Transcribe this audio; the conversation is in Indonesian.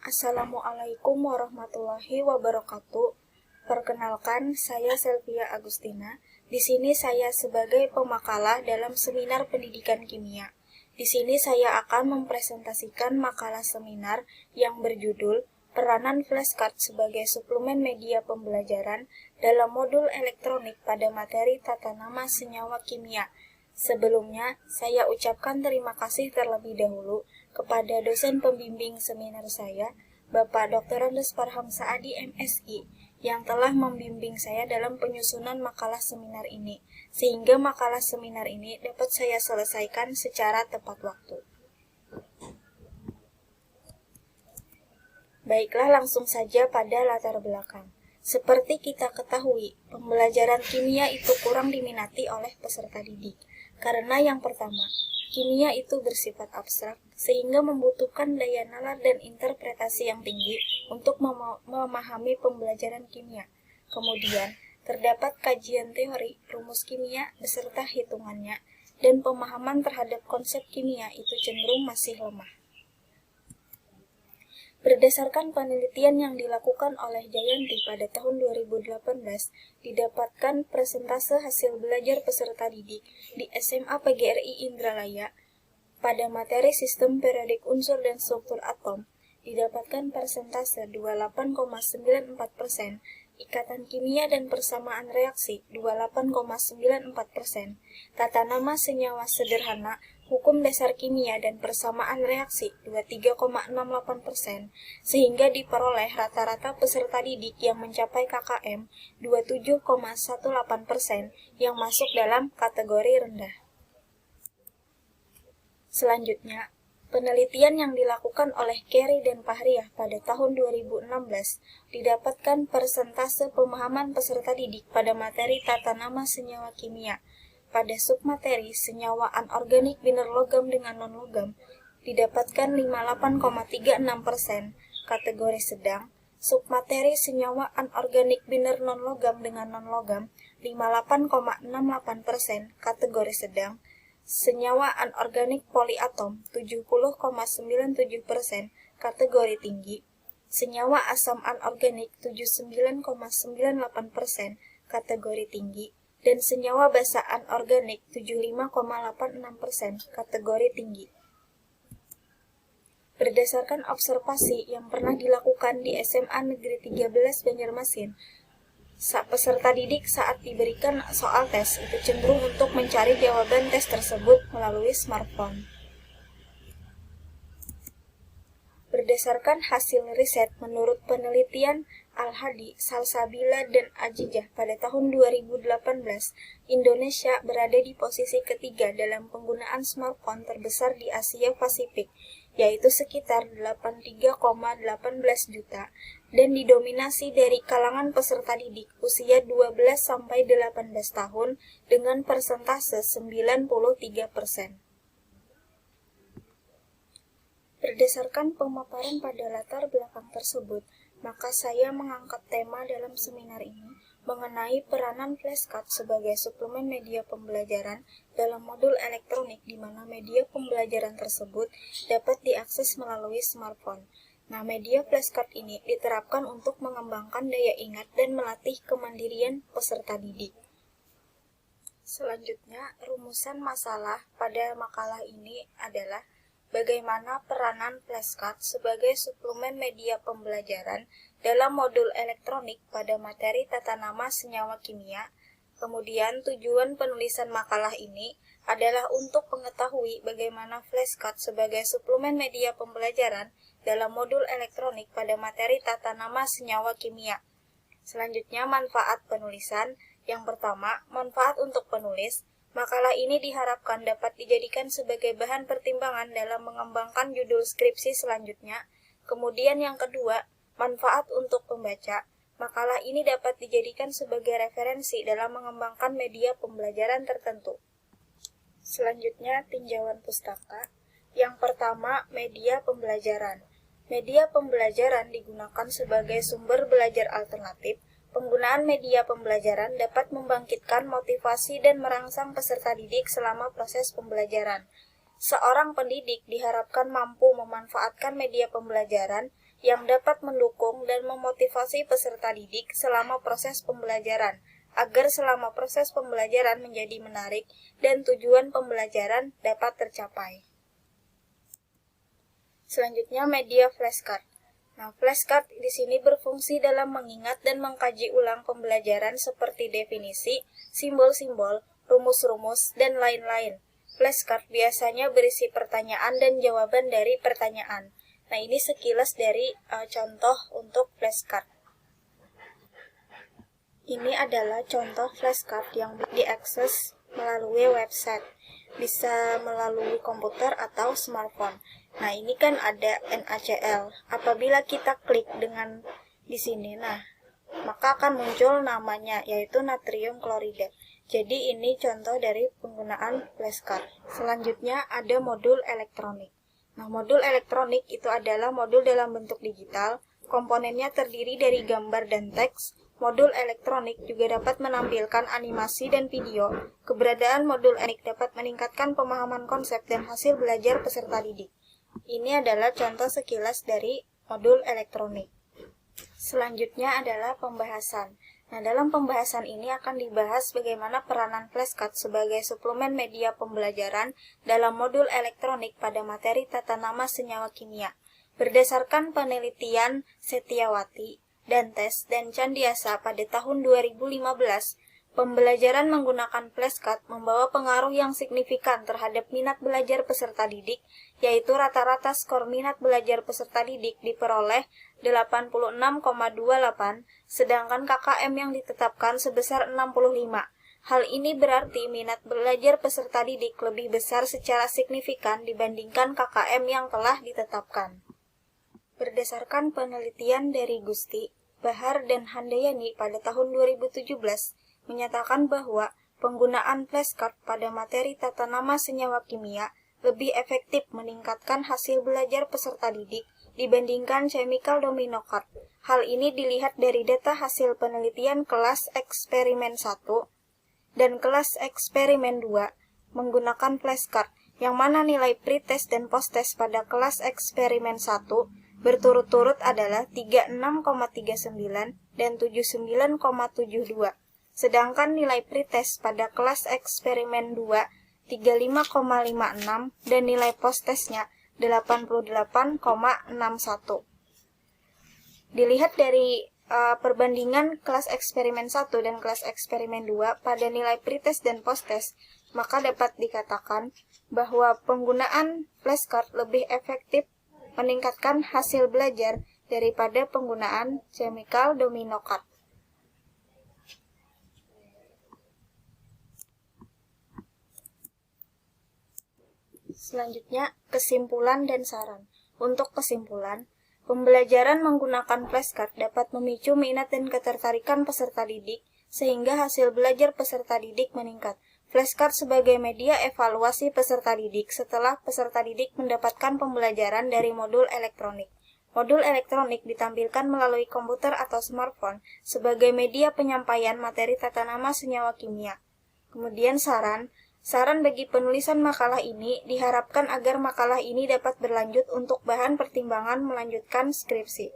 Assalamualaikum warahmatullahi wabarakatuh. Perkenalkan, saya Selvia Agustina. Di sini saya sebagai pemakalah dalam seminar pendidikan kimia. Di sini saya akan mempresentasikan makalah seminar yang berjudul Peranan flashcard sebagai suplemen media pembelajaran dalam modul elektronik pada materi tata nama senyawa kimia. Sebelumnya, saya ucapkan terima kasih terlebih dahulu kepada dosen pembimbing seminar saya, Bapak Dr. Andes Farham Saadi MSI, yang telah membimbing saya dalam penyusunan makalah seminar ini, sehingga makalah seminar ini dapat saya selesaikan secara tepat waktu. Baiklah, langsung saja pada latar belakang. Seperti kita ketahui, pembelajaran kimia itu kurang diminati oleh peserta didik. Karena yang pertama, kimia itu bersifat abstrak, sehingga membutuhkan daya nalar dan interpretasi yang tinggi untuk memahami pembelajaran kimia. Kemudian, terdapat kajian teori, rumus kimia, beserta hitungannya, dan pemahaman terhadap konsep kimia itu cenderung masih lemah. Berdasarkan penelitian yang dilakukan oleh Jayanti pada tahun 2018, didapatkan persentase hasil belajar peserta didik di SMA PGRI Indralaya pada materi sistem periodik unsur dan struktur atom, didapatkan persentase 28,94%, ikatan kimia dan persamaan reaksi 28,94%, tata nama senyawa sederhana, hukum dasar kimia dan persamaan reaksi 23,68%, sehingga diperoleh rata-rata peserta didik yang mencapai KKM 27,18% yang masuk dalam kategori rendah. Selanjutnya, penelitian yang dilakukan oleh Kerry dan Fahriah pada tahun 2016 didapatkan persentase pemahaman peserta didik pada materi tata nama senyawa kimia. Pada submateri senyawa anorganik biner logam dengan non-logam didapatkan 58,36%, kategori sedang. Submateri senyawa anorganik biner non-logam dengan non-logam 58,68%, kategori sedang. Senyawa anorganik poliatom 70,97%, kategori tinggi. Senyawa asam anorganik 79,98%, kategori tinggi. Dan senyawa basa anorganik 75,86%, kategori tinggi. Berdasarkan observasi yang pernah dilakukan di SMA Negeri 13 Banjarmasin, peserta didik saat diberikan soal tes itu cenderung untuk mencari jawaban tes tersebut melalui smartphone. Berdasarkan hasil riset menurut penelitian Al-Hadi, Salsabila, dan Ajijah pada tahun 2018, Indonesia berada di posisi ketiga dalam penggunaan smartphone terbesar di Asia Pasifik, yaitu sekitar 83,18 juta, dan didominasi dari kalangan peserta didik usia 12-18 tahun dengan persentase 93%. Berdasarkan pemaparan pada latar belakang tersebut, maka saya mengangkat tema dalam seminar ini mengenai peranan flashcard sebagai suplemen media pembelajaran dalam modul elektronik di mana media pembelajaran tersebut dapat diakses melalui smartphone. Nah, media flashcard ini diterapkan untuk mengembangkan daya ingat dan melatih kemandirian peserta didik. Selanjutnya, rumusan masalah pada makalah ini adalah bagaimana peranan flashcard sebagai suplemen media pembelajaran dalam modul elektronik pada materi tata nama senyawa kimia. Kemudian tujuan penulisan makalah ini adalah untuk mengetahui bagaimana flashcard sebagai suplemen media pembelajaran dalam modul elektronik pada materi tata nama senyawa kimia. Selanjutnya, manfaat penulisan. Yang pertama, manfaat untuk penulis. Makalah ini diharapkan dapat dijadikan sebagai bahan pertimbangan dalam mengembangkan judul skripsi selanjutnya. Kemudian yang kedua, manfaat untuk pembaca. Makalah ini dapat dijadikan sebagai referensi dalam mengembangkan media pembelajaran tertentu. Selanjutnya, tinjauan pustaka. Yang pertama, media pembelajaran. Media pembelajaran digunakan sebagai sumber belajar alternatif. Penggunaan media pembelajaran dapat membangkitkan motivasi dan merangsang peserta didik selama proses pembelajaran. Seorang pendidik diharapkan mampu memanfaatkan media pembelajaran yang dapat mendukung dan memotivasi peserta didik selama proses pembelajaran, agar selama proses pembelajaran menjadi menarik dan tujuan pembelajaran dapat tercapai. Selanjutnya, media flashcard. Nah, flashcard di sini berfungsi dalam mengingat dan mengkaji ulang pembelajaran seperti definisi, simbol-simbol, rumus-rumus, dan lain-lain. Flashcard biasanya berisi pertanyaan dan jawaban dari pertanyaan. Nah, ini sekilas dari contoh untuk flashcard. Ini adalah contoh flashcard yang diakses melalui website. Bisa melalui komputer atau smartphone. Nah, ini kan ada NaCl. Apabila kita klik dengan di sini, maka akan muncul namanya, yaitu natrium klorida. Jadi, ini contoh dari penggunaan flashcard. Selanjutnya, ada modul elektronik. Nah, modul elektronik itu adalah modul dalam bentuk digital. Komponennya terdiri dari gambar dan teks. Modul elektronik juga dapat menampilkan animasi dan video. Keberadaan modul elektronik dapat meningkatkan pemahaman konsep dan hasil belajar peserta didik. Ini adalah contoh sekilas dari modul elektronik. Selanjutnya adalah pembahasan. Nah, dalam pembahasan ini akan dibahas bagaimana peranan flashcard sebagai suplemen media pembelajaran dalam modul elektronik pada materi tata nama senyawa kimia. Berdasarkan penelitian Setiawati, Dantes, dan Candiasa pada tahun 2015, pembelajaran menggunakan flashcard membawa pengaruh yang signifikan terhadap minat belajar peserta didik, yaitu rata-rata skor minat belajar peserta didik diperoleh 86,28, sedangkan KKM yang ditetapkan sebesar 65. Hal ini berarti minat belajar peserta didik lebih besar secara signifikan dibandingkan KKM yang telah ditetapkan. Berdasarkan penelitian dari Gusti, Bahar, dan Handayani pada tahun 2017, menyatakan bahwa penggunaan flashcard pada materi tata nama senyawa kimia lebih efektif meningkatkan hasil belajar peserta didik dibandingkan chemical domino card. Hal ini dilihat dari data hasil penelitian kelas eksperimen 1 dan kelas eksperimen 2 menggunakan flashcard, yang mana nilai pretest dan posttest pada kelas eksperimen 1 berturut-turut adalah 36,39 dan 79,72. Sedangkan nilai pretest pada kelas eksperimen 2 35,56 dan nilai posttestnya 88,61. Dilihat dari perbandingan kelas eksperimen 1 dan kelas eksperimen 2 pada nilai pretest dan posttest, maka dapat dikatakan bahwa penggunaan flashcard lebih efektif meningkatkan hasil belajar daripada penggunaan chemical domino card. Selanjutnya, kesimpulan dan saran. Untuk kesimpulan, pembelajaran menggunakan flashcard dapat memicu minat dan ketertarikan peserta didik, sehingga hasil belajar peserta didik meningkat. Flashcard sebagai media evaluasi peserta didik setelah peserta didik mendapatkan pembelajaran dari modul elektronik. Modul elektronik ditampilkan melalui komputer atau smartphone sebagai media penyampaian materi tata nama senyawa kimia. Kemudian saran bagi penulisan makalah ini diharapkan agar makalah ini dapat berlanjut untuk bahan pertimbangan melanjutkan skripsi.